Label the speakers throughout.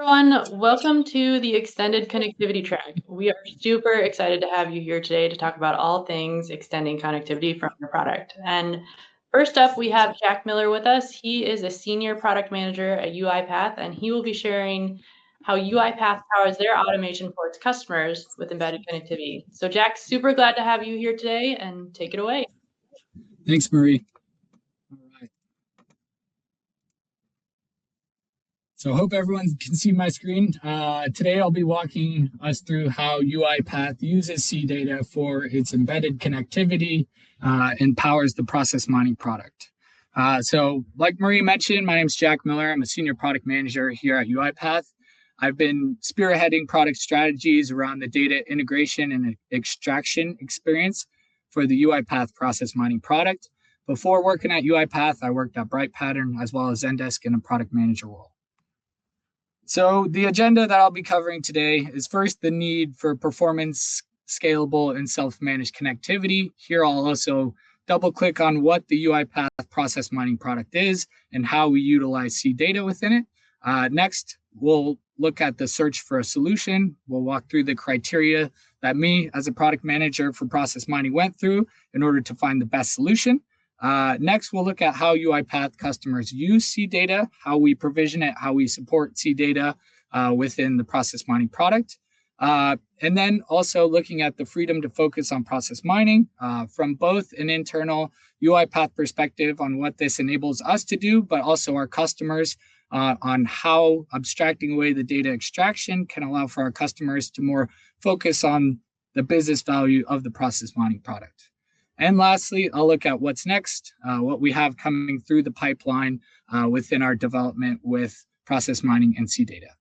Speaker 1: everyone. Welcome to the extended connectivity track. We are super excited to have you here today to talk about all things extending connectivity from your product. And first up, we have Jack Miller with us. He is a senior product manager at UiPath, and he will be sharing how UiPath powers their automation for its customers with embedded connectivity. So Jack, super glad to have you here today, and take it away.
Speaker 2: Thanks, Marie. All right. So I hope everyone can see my screen. Today I'll be walking us through how UiPath uses CData for its embedded connectivity and powers the process mining product. So like Marie mentioned, my name is Jack Miller. I'm a senior product manager here at UiPath. I've been spearheading product strategies around the data integration and extraction experience for the UiPath Process Mining product. Before working at UiPath, I worked at BrightPattern as well as Zendesk in a product manager role. So the agenda that I'll be covering today is first the need for performance, scalable, and self-managed connectivity. Here I'll also double click on what the UiPath Process Mining product is and how we utilize CData within it. Next, we'll look at the search for a solution. We'll walk through the criteria that me as a product manager for process mining went through in order to find the best solution. Next, we'll look at how UiPath customers use CData, how we provision it, how we support CData within the process mining product. And then also looking at the freedom to focus on process mining from both an internal UiPath perspective on what this enables us to do, but also our customers on how abstracting away the data extraction can allow for our customers to more focus on the business value of the process mining product. And lastly, I'll look at what's next, what we have coming through the pipeline within our development with process mining and CData.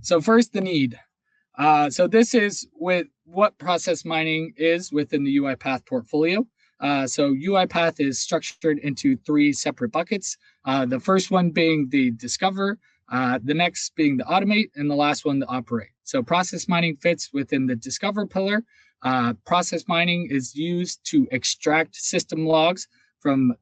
Speaker 2: So first, the need. So this is with what process mining is within the UiPath portfolio. So UiPath is structured into three separate buckets. The first one being the discover, the next being the automate, and the last one the operate. So process mining fits within the discover pillar. Process mining is used to extract system logs from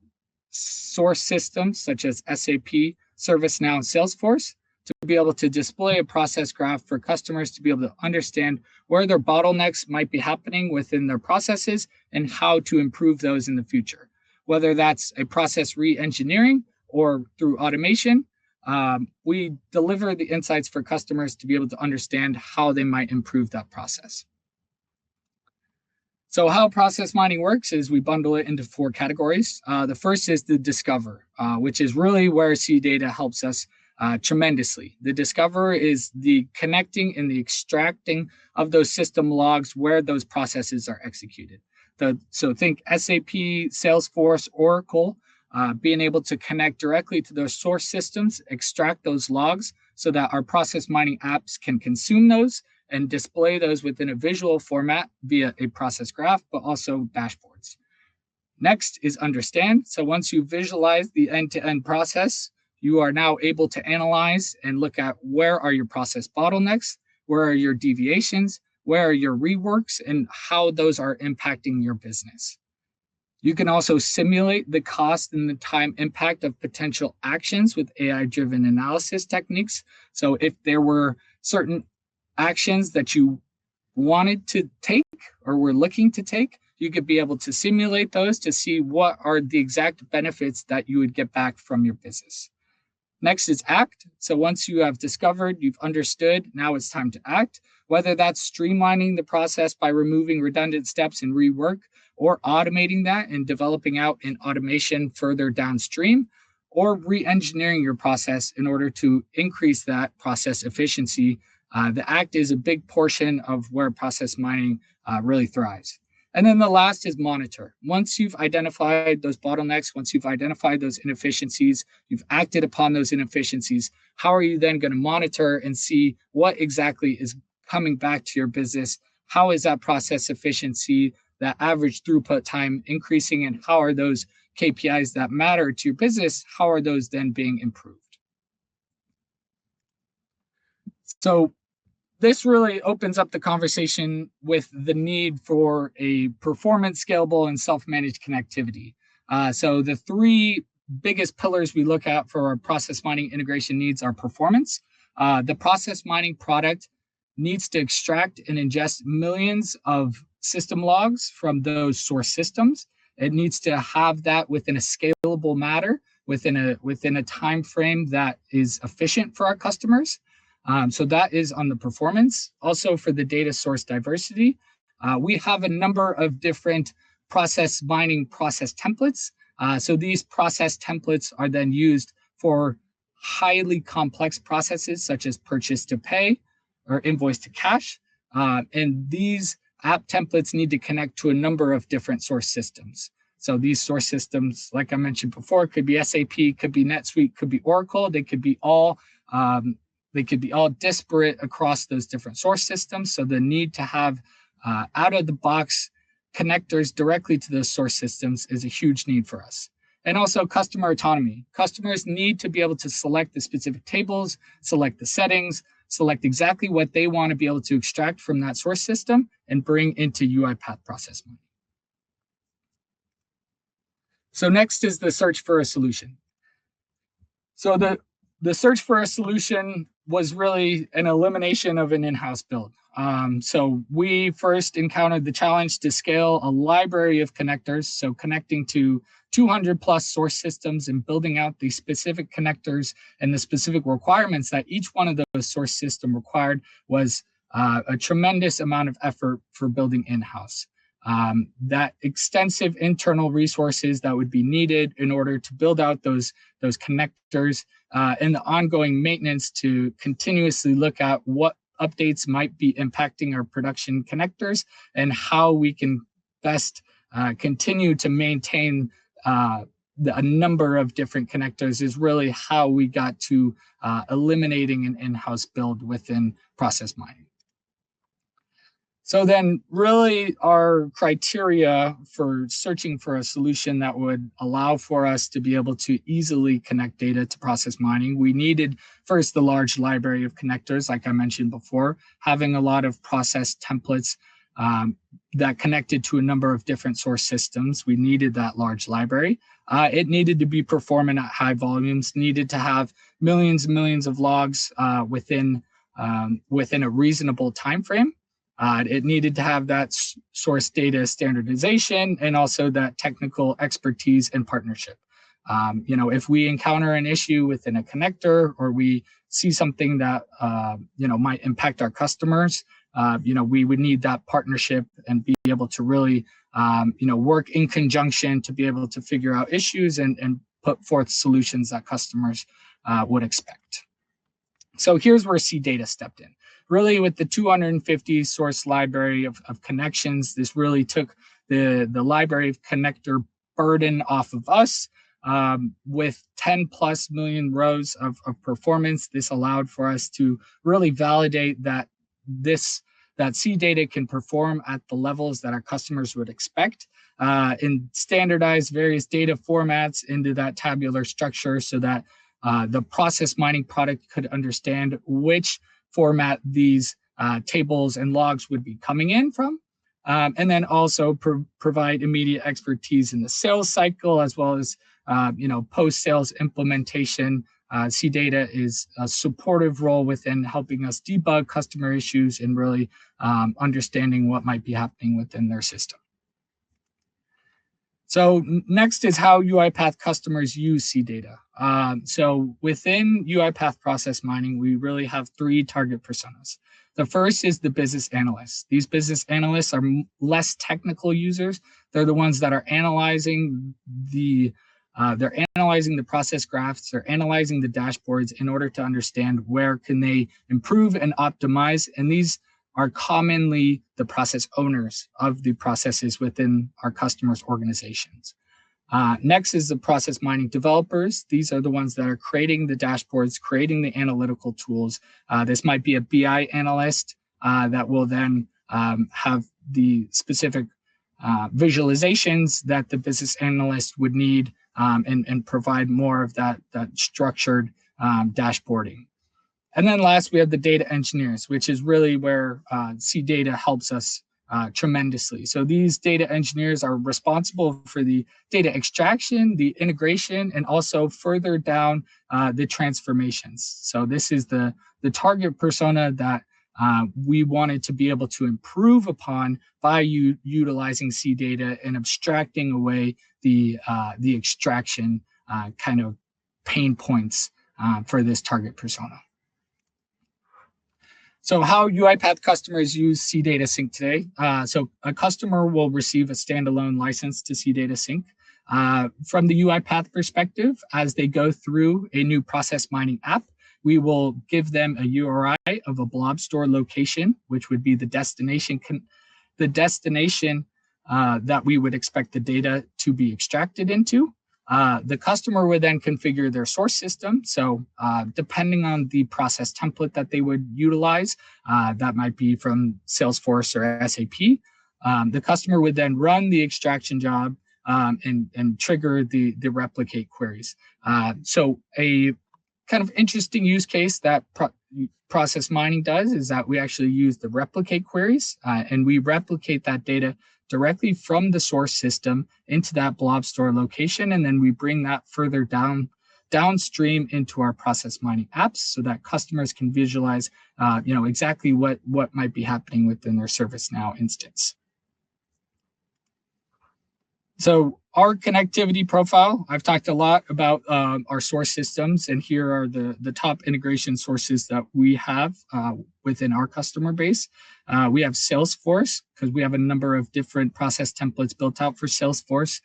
Speaker 2: source systems such as SAP, ServiceNow, and Salesforce to be able to display a process graph for customers to be able to understand where their bottlenecks might be happening within their processes and how to improve those in the future. Whether that's a process re-engineering or through automation, we deliver the insights for customers to be able to understand how they might improve that process. So how process mining works is we bundle it into four categories. The first is the discover, which is really where CData helps us tremendously. The discover is the connecting and the extracting of those system logs where those processes are executed. So think SAP, Salesforce, Oracle, being able to connect directly to those source systems, extract those logs so that our process mining apps can consume those and display those within a visual format via a process graph, but also dashboards. Next is understand. So once you visualize the end-to-end process, you are now able to analyze and look at where are your process bottlenecks, where are your deviations, where are your reworks, and how those are impacting your business. You can also simulate the cost and the time impact of potential actions with AI-driven analysis techniques. So if there were certain actions that you wanted to take or were looking to take, you could be able to simulate those to see what are the exact benefits that you would get back from your business. Next is act. So once you have discovered, you've understood, now it's time to act, whether that's streamlining the process by removing redundant steps and rework, or automating that and developing out an automation further downstream, or re-engineering your process in order to increase that process efficiency. The act is a big portion of where process mining really thrives. And then the last is monitor. Once you've identified those bottlenecks, once you've identified those inefficiencies, you've acted upon those inefficiencies, how are you then going to monitor and see what exactly is coming back to your business? How is that process efficiency, that average throughput time increasing, and how are those KPIs that matter to your business, how are those then being improved? So this really opens up the conversation with the need for a performance, scalable, and self-managed connectivity. So the three biggest pillars we look at for our process mining integration needs are performance. The process mining product needs to extract and ingest millions of system logs from those source systems. It needs to have that within a scalable manner, within a time frame that is efficient for our customers. So that is on the performance. Also for the data source diversity, we have a number of different process mining process templates. So these process templates are then used for highly complex processes such as purchase to pay or invoice to cash. And these app templates need to connect to a number of different source systems. So these source systems, like I mentioned before, could be SAP, could be NetSuite, could be Oracle. They could be all disparate across those different source systems. So the need to have out of the box connectors directly to those source systems is a huge need for us. And also customer autonomy. Customers need to be able to select the specific tables, select the settings, select exactly what they want to be able to extract from that source system and bring into UiPath Process Mining. So next is the search for a solution. So the search for a solution was really an elimination of an in-house build. So we first encountered the challenge to scale a library of connectors, so connecting to 200 plus source systems and building out the specific connectors and the specific requirements that each one of those source system required was a tremendous amount of effort for building in-house. That extensive internal resources that would be needed in order to build out those connectors and the ongoing maintenance to continuously look at what updates might be impacting our production connectors and how we can best continue to maintain a number of different connectors is really how we got to eliminating an in-house build within process mining. So then really our criteria for searching for a solution that would allow for us to be able to easily connect data to process mining, we needed first the large library of connectors, like I mentioned before, having a lot of process templates that connected to a number of different source systems. We needed that large library. It needed to be performant at high volumes, needed to have millions and millions of logs within a reasonable time frame. It needed to have that source data standardization and also that technical expertise and partnership. If we encounter an issue within a connector or we see something that might impact our customers, we would need that partnership and be able to really work in conjunction to be able to figure out issues and put forth solutions that customers would expect. So here's where CData stepped in. Really, with the 250 source library of connections, this really took the library of connector burden off of us. With 10 plus million rows of performance, this allowed for us to really validate that CData can perform at the levels that our customers would expect and standardize various data formats into that tabular structure so that the process mining product could understand which format these tables and logs would be coming in from, and then also provide immediate expertise in the sales cycle as well as post-sales implementation. CData is a supportive role within helping us debug customer issues and really understanding what might be happening within their system. So next is how UiPath customers use CData. So within UiPath Process Mining, we really have three target personas. The first is the business analysts. These business analysts are less technical users. They're the ones that are analyzing the process graphs, they're analyzing the dashboards in order to understand where can they improve and optimize. And these are commonly the process owners of the processes within our customers' organizations. Next is the process mining developers. These are the ones that are creating the dashboards, creating the analytical tools. This might be a BI analyst that will then have the specific visualizations that the business analyst would need and provide more of that structured dashboarding. And then last, we have the data engineers, which is really where CData helps us tremendously. So these data engineers are responsible for the data extraction, the integration, and also further down the transformations. So this is the target persona that we wanted to be able to improve upon by utilizing CData and abstracting away the extraction kind of pain points for this target persona. So how UiPath customers use CData Sync today. So a customer will receive a standalone license to CData Sync. From the UiPath perspective, as they go through a new process mining app, we will give them a URI of a blob store location, which would be the destination that we would expect the data to be extracted into. The customer would then configure their source system. So depending on the process template that they would utilize, that might be from Salesforce or SAP, the customer would then run the extraction job and trigger the replicate queries. So a kind of interesting use case that process mining does is that we actually use the replicate queries and we replicate that data directly from the source system into that blob store location. And then we bring that further downstream into our process mining apps so that customers can visualize exactly what might be happening within their ServiceNow instance. So our connectivity profile, I've talked a lot about our source systems, and here are the top integration sources that we have within our customer base. We have Salesforce, because we have a number of different process templates built out for Salesforce.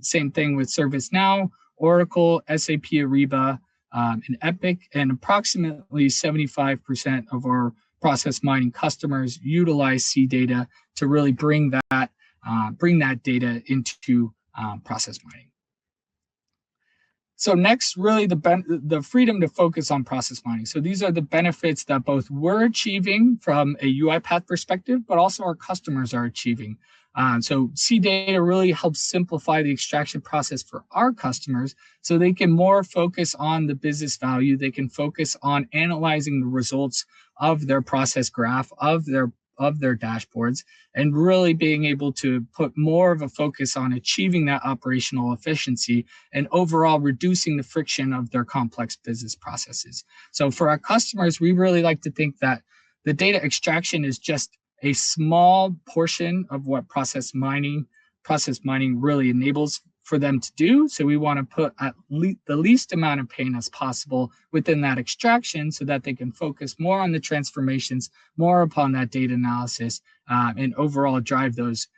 Speaker 2: Same thing with ServiceNow, Oracle, SAP Ariba, and Epic, and approximately 75% of our process mining customers utilize CData to really bring that data into process mining. So next, really the freedom to focus on process mining. So these are the benefits that both we're achieving from a UiPath perspective, but also our customers are achieving. So CData really helps simplify the extraction process for our customers so they can more focus on the business value. They can focus on analyzing the results of their process graph, of their dashboards, and really being able to put more of a focus on achieving that operational efficiency and overall reducing the friction of their complex business processes. So for our customers, we really like to think that the data extraction is just a small portion of what process mining really enables for them to do. So we want to put at the least amount of pain as possible within that extraction so that they can focus more on the transformations, more upon that data analysis, and overall drive those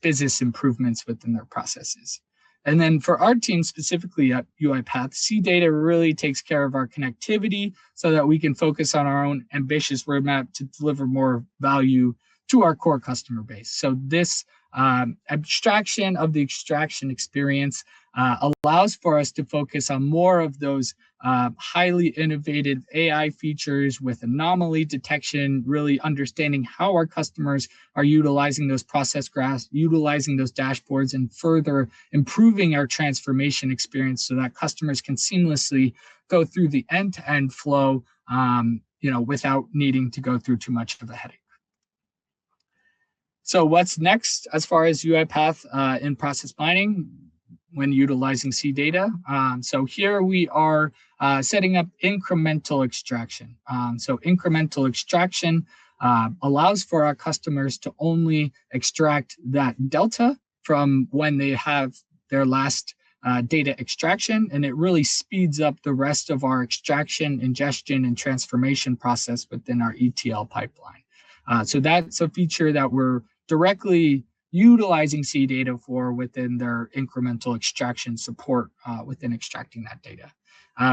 Speaker 2: business improvements within their processes. And then for our team specifically at UiPath, CData really takes care of our connectivity so that we can focus on our own ambitious roadmap to deliver more value to our core customer base. So this abstraction of the extraction experience allows for us to focus on more of those highly innovative AI features with anomaly detection, really understanding how our customers are utilizing those process graphs, utilizing those dashboards, and further improving our transformation experience so that customers can seamlessly go through the end-to-end flow without needing to go through too much of a headache. So what's next as far as UiPath in process mining when utilizing CData? So here we are setting up incremental extraction. So incremental extraction allows for our customers to only extract that delta from when they have their last data extraction, and it really speeds up the rest of our extraction, ingestion, and transformation process within our ETL pipeline. So that's a feature that we're directly utilizing CData for within their incremental extraction support within extracting that data.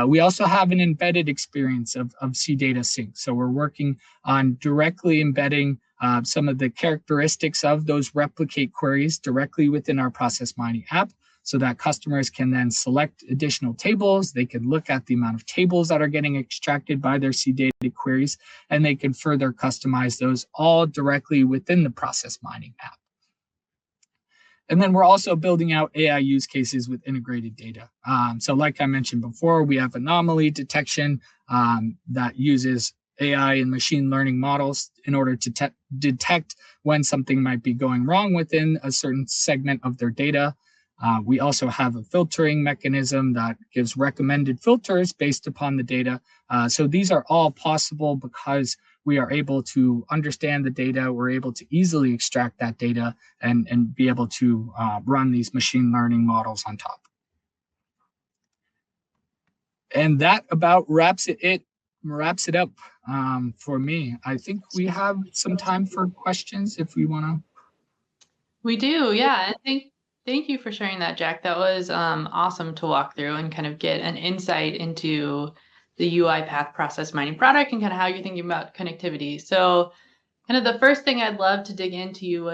Speaker 2: We also have an embedded experience of CData Sync. So we're working on directly embedding some of the characteristics of those replicate queries directly within our process mining app so that customers can then select additional tables. They can look at the amount of tables that are getting extracted by their CData queries, and they can further customize those all directly within the process mining app. And then we're also building out AI use cases with integrated data. So like I mentioned before, we have anomaly detection that uses AI and machine learning models in order to detect when something might be going wrong within a certain segment of their data. We also have a filtering mechanism that gives recommended filters based upon the data. So these are all possible because we are able to understand the data. We're able to easily extract that data and be able to run these machine learning models on top. And that about wraps it up for me. I think we have some time for questions if we want to.
Speaker 1: We do, yeah. And thank you for sharing that, Jack. That was awesome to walk through and kind of get an insight into the UiPath Process Mining product and kind of how you're thinking about connectivity. So kind of the first thing I'd love to dig into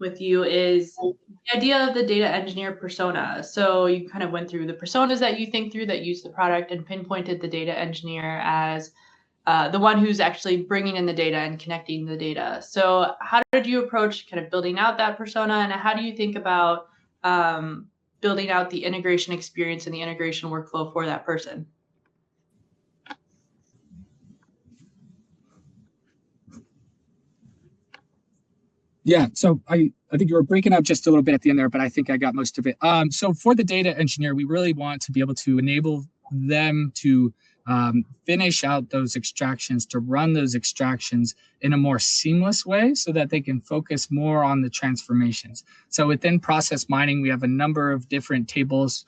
Speaker 1: with you is the idea of the data engineer persona. So you kind of went through the personas that you think through that use the product and pinpointed the data engineer as the one who's actually bringing in the data and connecting the data. So how did you approach kind of building out that persona, and how do you think about building out the integration experience and the integration workflow for that person?
Speaker 2: Yeah, so I think you were breaking up just a little bit at the end there, but I think I got most of it. So for the data engineer, we really want to be able to enable them to finish out those extractions, to run those extractions in a more seamless way so that they can focus more on the transformations. So within process mining, we have a number of different tables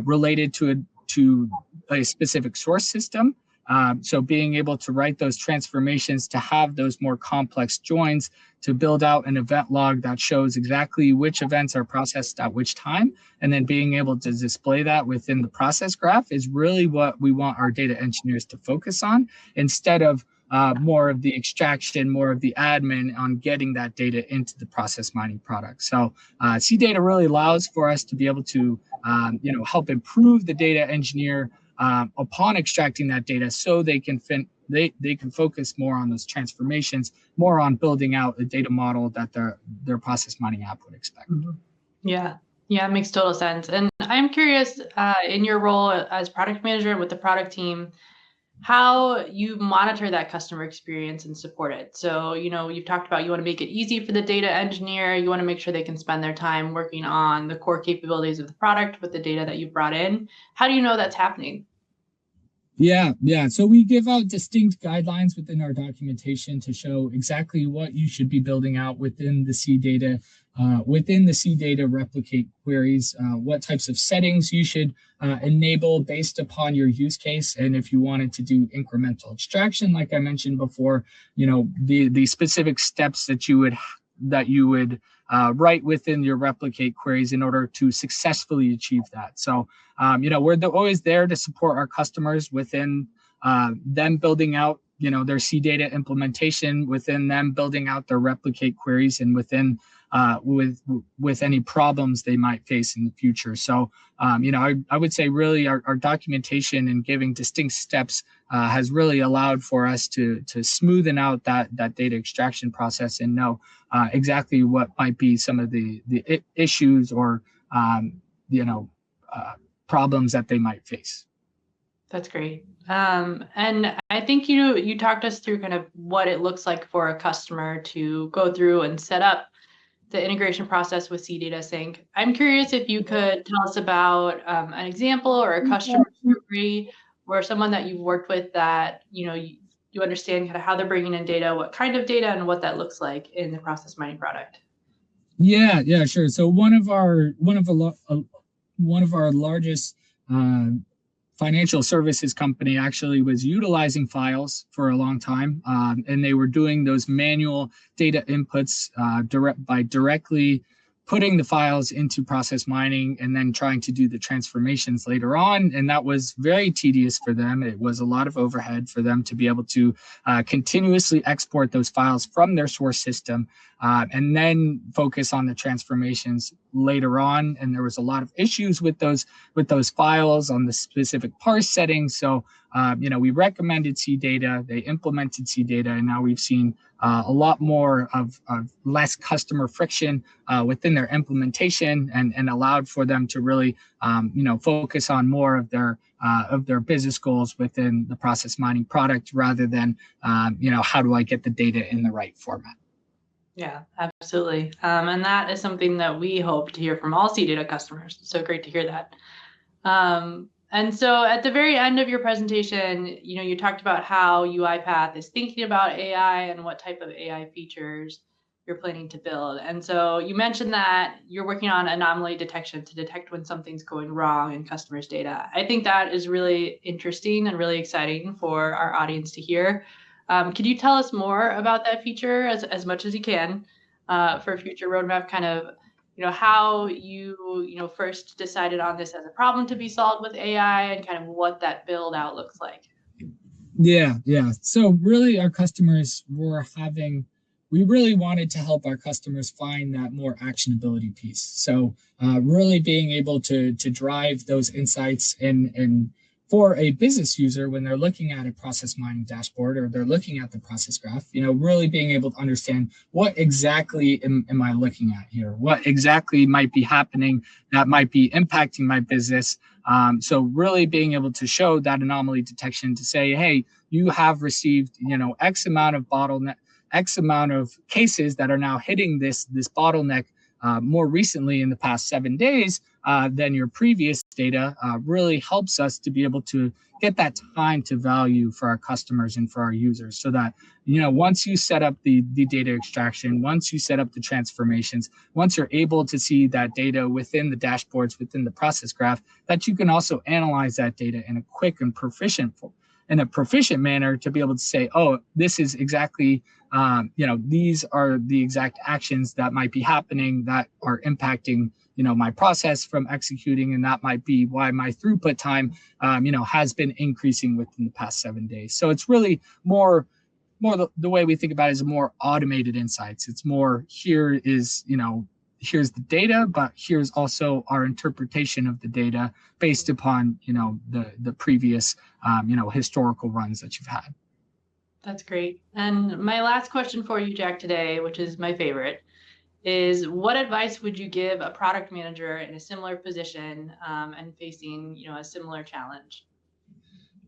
Speaker 2: related to a specific source system. So being able to write those transformations, to have those more complex joins, to build out an event log that shows exactly which events are processed at which time, and then being able to display that within the process graph is really what we want our data engineers to focus on, instead of more of the extraction, more of the admin on getting that data into the process mining product. So CData really allows for us to be able to help improve the data engineer upon extracting that data, so they can they can focus more on those transformations, more on building out a data model that their process mining app would expect.
Speaker 1: Mm-hmm. Yeah, it makes total sense. And I'm curious, in your role as product manager with the product team, how you monitor that customer experience and support it. So, you've talked about you want to make it easy for the data engineer. You want to make sure they can spend their time working on the core capabilities of the product with the data that you've brought in. How do you know that's happening?
Speaker 2: Yeah. So we give out distinct guidelines within our documentation to show exactly what you should be building out within the CData, replicate queries, what types of settings you should enable based upon your use case. And if you wanted to do incremental extraction, like I mentioned before, the specific steps that you would write within your replicate queries in order to successfully achieve that. So, we're always there to support our customers within them building out, their CData implementation, within them building out their replicate queries, and within with any problems they might face in the future. So, I would say really our documentation and giving distinct steps has really allowed for us to smoothen out that data extraction process and know exactly what might be some of the issues or problems that they might face.
Speaker 1: That's great. And I think you talked us through kind of what it looks like for a customer to go through and set up the integration process with CData Sync. I'm curious if you could tell us about an example or a customer story or someone that you've worked with that you understand kind of how they're bringing in data, what kind of data, and what that looks like in the process mining product.
Speaker 2: Yeah, sure. So one of our largest financial services company actually was utilizing files for a long time, and they were doing those manual data inputs directly putting the files into process mining and then trying to do the transformations later on. And that was very tedious for them. It was a lot of overhead for them to be able to continuously export those files from their source system and then focus on the transformations later on, and there was a lot of issues with those files on the specific parse settings. So we recommended CData, they implemented CData, and now we've seen a lot more of less customer friction within their implementation, and allowed for them to really focus on more of their business goals within the process mining product, rather than how do I get the data in the right format.
Speaker 1: Yeah, absolutely. And that is something that we hope to hear from all CData customers. So great to hear that. And so at the very end of your presentation, you talked about how UiPath is thinking about AI and what type of AI features you're planning to build. And so you mentioned that you're working on anomaly detection to detect when something's going wrong in customers' data. I think that is really interesting and really exciting for our audience to hear. Could you tell us more about that feature as much as you can for a future roadmap, kind of how you first decided on this as a problem to be solved with AI, and kind of what that build out looks like?
Speaker 2: Yeah. So really we really wanted to help our customers find that more actionability piece. So really being able to drive those insights and for a business user, when they're looking at a process mining dashboard or they're looking at the process graph, really being able to understand what exactly am I looking at here? What exactly might be happening that might be impacting my business? So really being able to show that anomaly detection to say, hey, you have received, X amount of cases that are now hitting this bottleneck more recently in the past 7 days than your previous data, really helps us to be able to get that time to value for our customers and for our users, so that once you set up the data extraction, once you set up the transformations, once you're able to see that data within the dashboards, within the process graph, that you can also analyze that data in a quick and proficient manner to be able to say, oh, this is exactly these are the exact actions that might be happening that are impacting my process from executing, and that might be why my throughput time has been increasing within the past 7 days. So it's really more the way we think about it is more automated insights. It's more, here's the data, but here's also our interpretation of the data based upon the previous historical runs that you've had.
Speaker 1: That's great. And my last question for you, Jack, today, which is my favorite, is what advice would you give a product manager in a similar position and facing a similar challenge?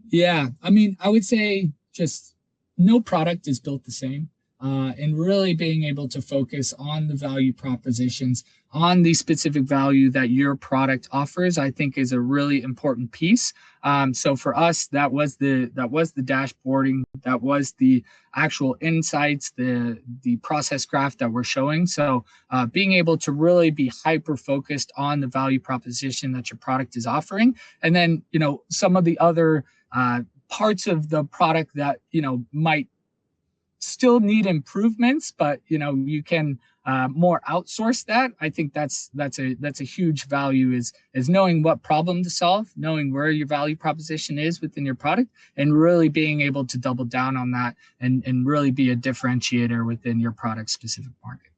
Speaker 2: Yeah, I mean, I would say just no product is built the same. And really being able to focus on the value propositions, on the specific value that your product offers, I think is a really important piece. So for us, that was the dashboarding, that was the actual insights, the process graph that we're showing. So being able to really be hyper focused on the value proposition that your product is offering, and then some of the other parts of the product that might still need improvements, but you can more outsource that. I think that's a huge value, is knowing what problem to solve, knowing where your value proposition is within your product, and really being able to double down on that and really be a differentiator within your product specific market.